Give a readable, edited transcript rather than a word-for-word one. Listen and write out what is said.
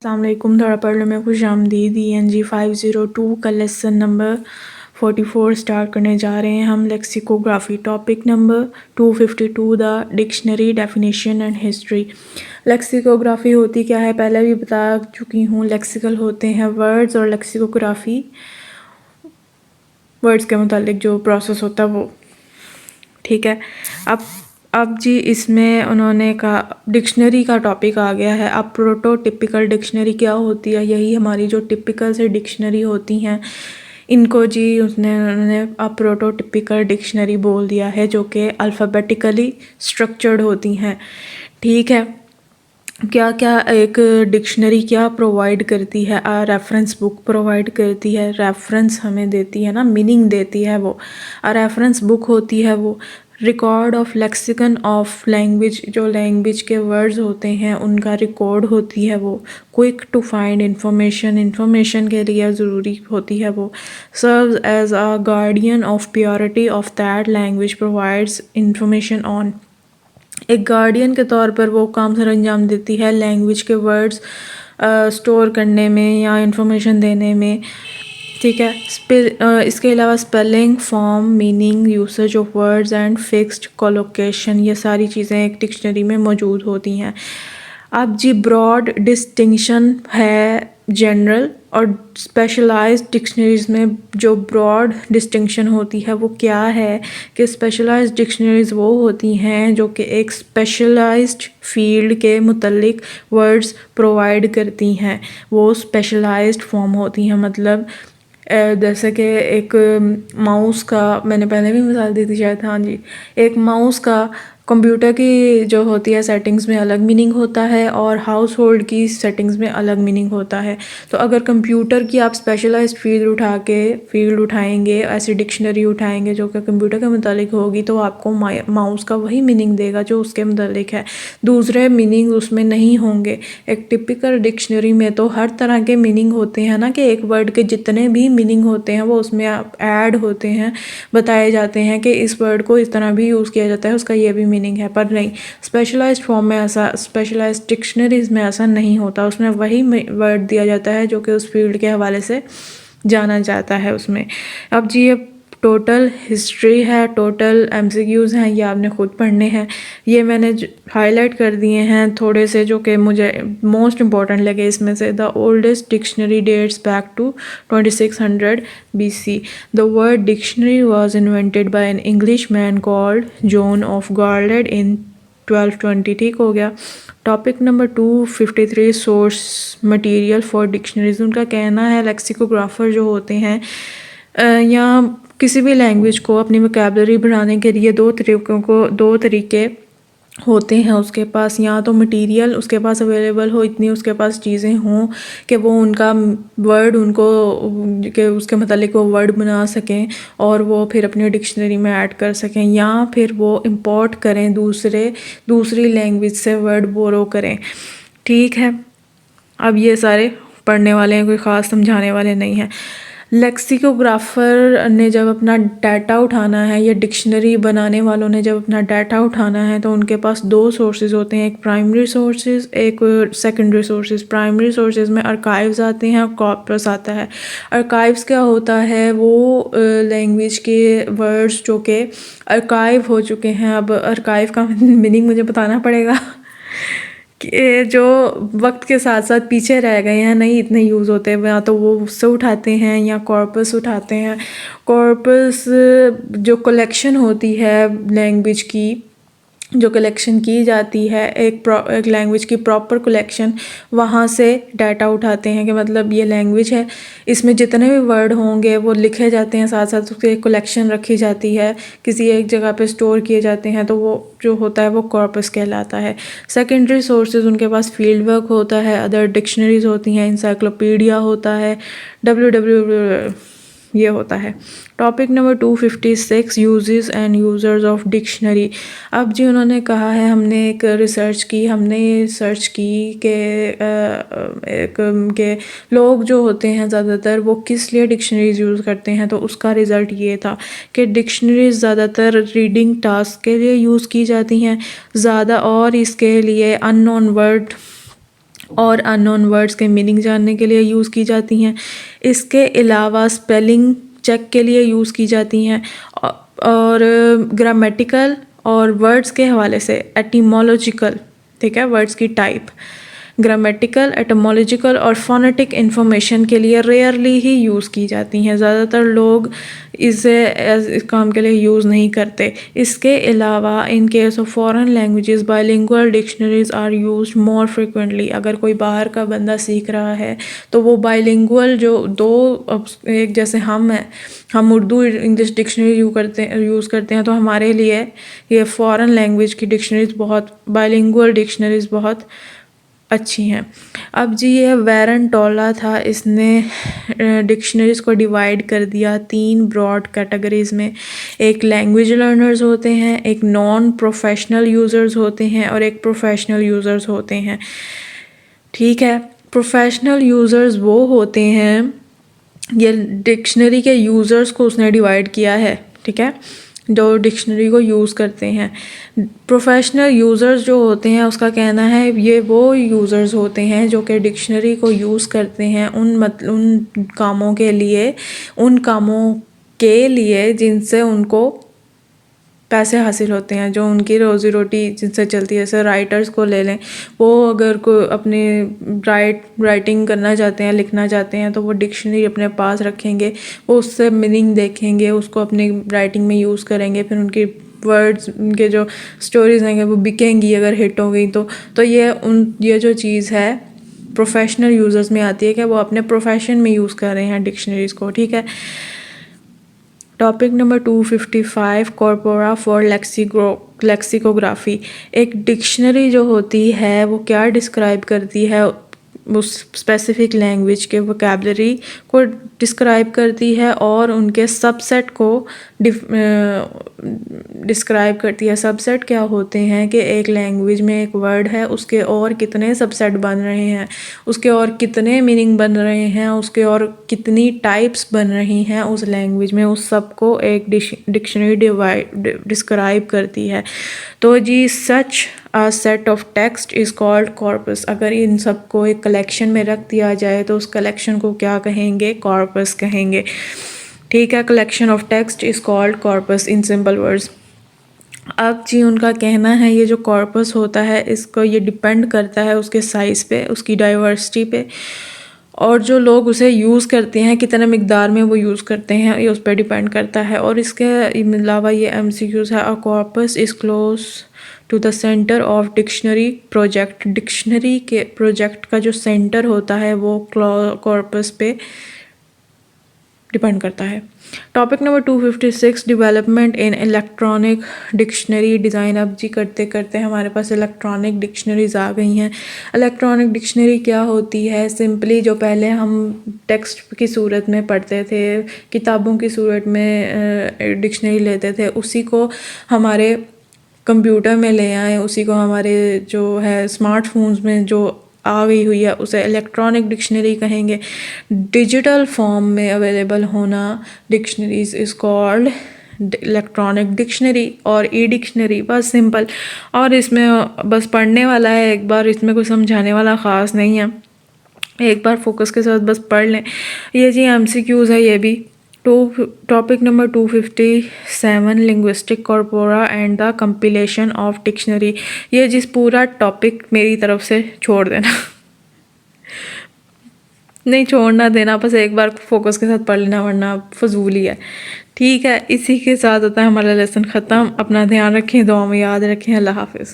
अस्सलामुअलैकुम। थोड़ा पढ़ लो में खुश आमदीद। ENG 502 का लेसन नंबर 44 स्टार्ट करने जा रहे हैं हम। Lexicography. Topic number 252 the dictionary definition and history. Lexicography होती क्या है पहले भी बता चुकी हूँ। लेक्सिकल होते हैं वर्ड्स और लेक्सिकोग्राफी वर्ड्स के मुतालिक जो प्रोसेस होता है वो। ठीक है। अब जी इसमें उन्होंने कहा डिक्शनरी का टॉपिक आ गया है। अब प्रोटोटिपिकल डिक्शनरी क्या होती है, यही हमारी जो टिपिकल से डिक्शनरी होती हैं इनको जी उन्होंने अब प्रोटोटिपिकल डिक्शनरी बोल दिया है, जो कि अल्फ़ाबेटिकली स्ट्रक्चर्ड होती हैं। ठीक है। क्या क्या एक डिक्शनरी क्या प्रोवाइड करती है? रेफरेंस बुक प्रोवाइड करती है, रेफरेंस हमें देती है ना, मीनिंग देती है वो। रेफरेंस बुक होती है वो। Record of lexicon of language, जो लैंग्वेज के वर्ड्स होते हैं उनका रिकॉर्ड होती है वो। Quick to find information, information के लिए ज़रूरी होती है वो। Serves as a guardian of purity of that language, provides information on. एक गार्डियन के तौर पर वो काम सर अंजाम देती है लैंग्वेज के वर्ड्स स्टोर करने में या इंफॉर्मेशन देने में। ठीक है। इसके अलावा spelling, form, meaning, usage of words and fixed collocation, ये सारी चीज़ें एक डिक्शनरी में मौजूद होती हैं। अब जी ब्रॉड डिस्टिंक्शन है जनरल और स्पेशलाइज्ड डिक्शनरीज में। जो ब्रॉड डिस्टिंक्शन होती है वो क्या है कि स्पेशलाइज्ड डिक्शनरीज वो होती हैं जो कि एक स्पेशलाइज्ड फील्ड के मुतल्लिक वर्ड्स प्रोवाइड करती हैं। वो स्पेशलाइज्ड फॉर्म होती हैं। मतलब जैसे कि एक माउस का, मैंने पहले भी मिसाल दी थी शायद, हाँ जी, एक माउस का कंप्यूटर की जो होती है सेटिंग्स में अलग मीनिंग होता है और हाउस होल्ड की सेटिंग्स में अलग मीनिंग होता है। तो अगर कंप्यूटर की आप स्पेशलाइज्ड फील्ड उठाएंगे, ऐसी डिक्शनरी उठाएंगे जो कि कंप्यूटर के मुतालिक होगी, तो आपको माउस का वही मीनिंग देगा जो उसके मुतालिक है, दूसरे मीनिंग उसमें नहीं होंगे। एक टिपिकल डिक्शनरी में तो हर तरह के मीनिंग होते हैं ना, कि एक वर्ड के जितने भी मीनिंग होते हैं वो उसमें ऐड होते हैं, बताए जाते हैं कि इस वर्ड को इस तरह भी यूज़ किया जाता है, उसका ये भी मीनिंग है। पर नहीं, स्पेशलाइज्ड फॉर्म में ऐसा, स्पेशलाइज्ड डिक्शनरीज में ऐसा नहीं होता। उसमें वही वर्ड दिया जाता है जो कि उस फील्ड के हवाले से जाना जाता है उसमें। अब जी ये टोटल हिस्ट्री है, टोटल MCQs हैं, ये आपने खुद पढ़ने हैं। ये मैंने हाईलाइट कर दिए हैं थोड़े से जो कि मुझे मोस्ट इम्पॉर्टेंट लगे इसमें से। The oldest dictionary dates back to 2600 BC। The word dictionary was invented by an English man called John of Garland in 1220। ठीक हो गया। Topic number 253 source material for dictionaries. उनका कहना है लेक्सिकोग्राफर जो होते हैं या किसी भी लैंग्वेज को अपनी वोकैबुलरी बढ़ाने के लिए दो तरीके होते हैं उसके पास। या तो मटेरियल उसके पास अवेलेबल हो, इतनी उसके पास चीज़ें हों कि वो उनका वर्ड उनको कि उसके मतलब वो वर्ड बना सकें और वो फिर अपनी डिक्शनरी में ऐड कर सकें, या फिर वो इंपोर्ट करें दूसरी लैंग्वेज से वर्ड बोरो करें। ठीक है। अब ये सारे पढ़ने वाले हैं, कोई ख़ास समझाने वाले नहीं हैं। लेक्सिकोग्राफर ने जब अपना डाटा उठाना है या डिक्शनरी बनाने वालों ने जब अपना डाटा उठाना है तो उनके पास दो सोर्सेज होते हैं, एक प्राइमरी सोर्सेज, एक सेकेंडरी सोर्सेज। प्राइमरी सोर्सेज में आर्काइव्स आते हैं और कॉर्पस आता है। आर्काइव्स क्या होता है? वो लैंग्वेज के वर्ड्स जो कि आर्काइव हो चुके हैं। अब आर्काइव का मीनिंग मुझे बताना पड़ेगा कि जो वक्त के साथ साथ पीछे रह गए हैं, नहीं इतने यूज़ होते, या तो वो उससे उठाते हैं या कॉर्पस उठाते हैं। कॉर्पस जो कलेक्शन होती है लैंग्वेज की, जो कलेक्शन की जाती है, एक लैंग्वेज की प्रॉपर कलेक्शन, वहाँ से डाटा उठाते हैं कि मतलब ये लैंग्वेज है, इसमें जितने भी वर्ड होंगे वो लिखे जाते हैं, साथ साथ उसकी कलेक्शन रखी जाती है, किसी एक जगह पे स्टोर किए जाते हैं, तो वो जो होता है वो कॉर्पस कहलाता है। सेकेंडरी सोर्सेज, उनके पास फील्ड वर्क होता है, अदर डिक्शनरीज होती हैं, इंसाइक्लोपीडिया होता है, www ये होता है। Topic number 256 uses end users of dictionary. अब जी उन्होंने कहा है, हमने एक रिसर्च की, हमने सर्च की कि लोग जो होते हैं ज़्यादातर वो किस लिए डिक्शनरीज यूज़ करते हैं। तो उसका रिज़ल्ट ये था कि डिक्शनरीज ज़्यादातर रीडिंग टास्क के लिए यूज़ की जाती हैं ज़्यादा, और इसके लिए अननोन वर्ड और अननोन वर्ड्स के मीनिंग जानने के लिए यूज़ की जाती हैं। इसके अलावा स्पेलिंग चेक के लिए यूज़ की जाती हैं और ग्रामेटिकल और वर्ड्स के हवाले से एटिमोलॉजिकल, ठीक है, वर्ड्स की टाइप, ग्रामेटिकल, एटमोलॉजिकल और फोनेटिक इन्फॉर्मेशन के लिए रेयरली ही यूज़ की जाती हैं। ज़्यादातर लोग इसे इस काम के लिए यूज़ नहीं करते। इसके अलावा in case of foreign languages bilingual dictionaries are used more frequently. अगर कोई बाहर का बंदा सीख रहा है तो वो बाइलिंगुअल जो एक जैसे हम उर्दू इंग्लिश डिक्शनरी यूज़ करते हैं तो हमारे लिए ये फॉरेन लैंग्वेज की डिक्शनरीज बाइलिंगुअल डिक्शनरीज बहुत अच्छी हैं। अब जी ये वैरन टोला था, इसने डिक्शनरीज को डिवाइड कर दिया 3 ब्रॉड कैटेगरीज़ में। एक लैंग्वेज लर्नर्स होते हैं, एक नॉन प्रोफेशनल यूज़र्स होते हैं और एक प्रोफेशनल यूज़र्स होते हैं। ठीक है, प्रोफेशनल यूज़र्स वो होते हैं, ये डिक्शनरी के यूज़र्स को उसने डिवाइड किया है, ठीक है, जो डिक्शनरी को यूज़ करते हैं। प्रोफेशनल यूज़र्स जो होते हैं उसका कहना है ये वो यूज़र्स होते हैं जो कि डिक्शनरी को यूज़ करते हैं उन कामों के लिए जिनसे उनको पैसे हासिल होते हैं, जो उनकी रोज़ी रोटी जिनसे चलती है। जैसे राइटर्स को ले लें, वो अगर कोई अपने राइटिंग करना चाहते हैं, लिखना चाहते हैं तो वो डिक्शनरी अपने पास रखेंगे, वो उससे मीनिंग देखेंगे, उसको अपनी राइटिंग में यूज़ करेंगे, फिर उनकी वर्ड्स, उनके जो स्टोरीज हैं वो बिकेंगी अगर हिट हो गई तो ये जो चीज़ है प्रोफेशनल यूज़र्स में आती है कि वो अपने प्रोफेशन में यूज़ कर रहे हैं डिक्शनरीज़ को। ठीक है, topic number 255 corpora for lexicography. एक डिक्शनरी जो होती है वो क्या डिस्क्राइब करती है, उस स्पेसिफिक लैंग्वेज के वोकैबलरी को डिस्क्राइब करती है और उनके सबसेट को डिस्क्राइब करती है। सबसेट क्या होते हैं कि एक लैंग्वेज में एक वर्ड है, उसके और कितने सबसेट बन रहे हैं, उसके और कितने मीनिंग बन रहे हैं, उसके और कितनी टाइप्स बन रही हैं उस लैंग्वेज में, उस सब को एक डिक्शनरी डिस्क्राइब करती है। तो जी such a set of text is called corpus. अगर इन सब को एक कलेक्शन में रख दिया जाए तो उस कलेक्शन को क्या कहेंगे, कॉर्पस कहेंगे। ठीक है, collection of text is called corpus in simple words. अब जी उनका कहना है ये जो कॉर्पस होता है इसको ये डिपेंड करता है उसके साइज़ पे, उसकी डाइवर्सिटी पे, और जो लोग उसे यूज़ करते हैं कितने मिकदार में वो यूज़ करते हैं ये उस पर डिपेंड करता है। और इसके अलावा ये MCQs है। A corpus is close to the centre of dictionary project. Dictionary के प्रोजेक्ट का जो सेंटर होता है वो कॉर्पस पे डिपेंड करता है। Topic number 256 development in electronic dictionary design. अब जी करते करते हमारे पास इलेक्ट्रॉनिक डिक्शनरीज आ गई हैं। इलेक्ट्रॉनिक डिक्शनरी क्या होती है, सिंपली जो पहले हम टेक्स्ट की सूरत में पढ़ते थे, किताबों की सूरत में डिक्शनरी लेते थे, उसी को हमारे कंप्यूटर में ले आए, उसी को हमारे जो है स्मार्टफोन्स में जो आ गई हुई है उसे इलेक्ट्रॉनिक डिक्शनरी कहेंगे। डिजिटल फॉर्म में अवेलेबल होना dictionaries is called electronic dictionary और ई डिक्शनरी। बस सिंपल, और इसमें बस पढ़ने वाला है एक बार, इसमें कोई समझाने वाला ख़ास नहीं है, एक बार फोकस के साथ बस पढ़ लें। ये जी MCQs है ये भी। Topic number 257 linguistic corpora and the compilation of dictionary. ये जिस पूरा टॉपिक मेरी तरफ से छोड़ देना नहीं छोड़ना देना, बस एक बार फोकस के साथ पढ़ लेना वरना फजूल ही है। ठीक है, इसी के साथ होता है हमारा लेसन ख़त्म। अपना ध्यान रखें, दुआ में याद रखें। अल्लाह हाफिज़।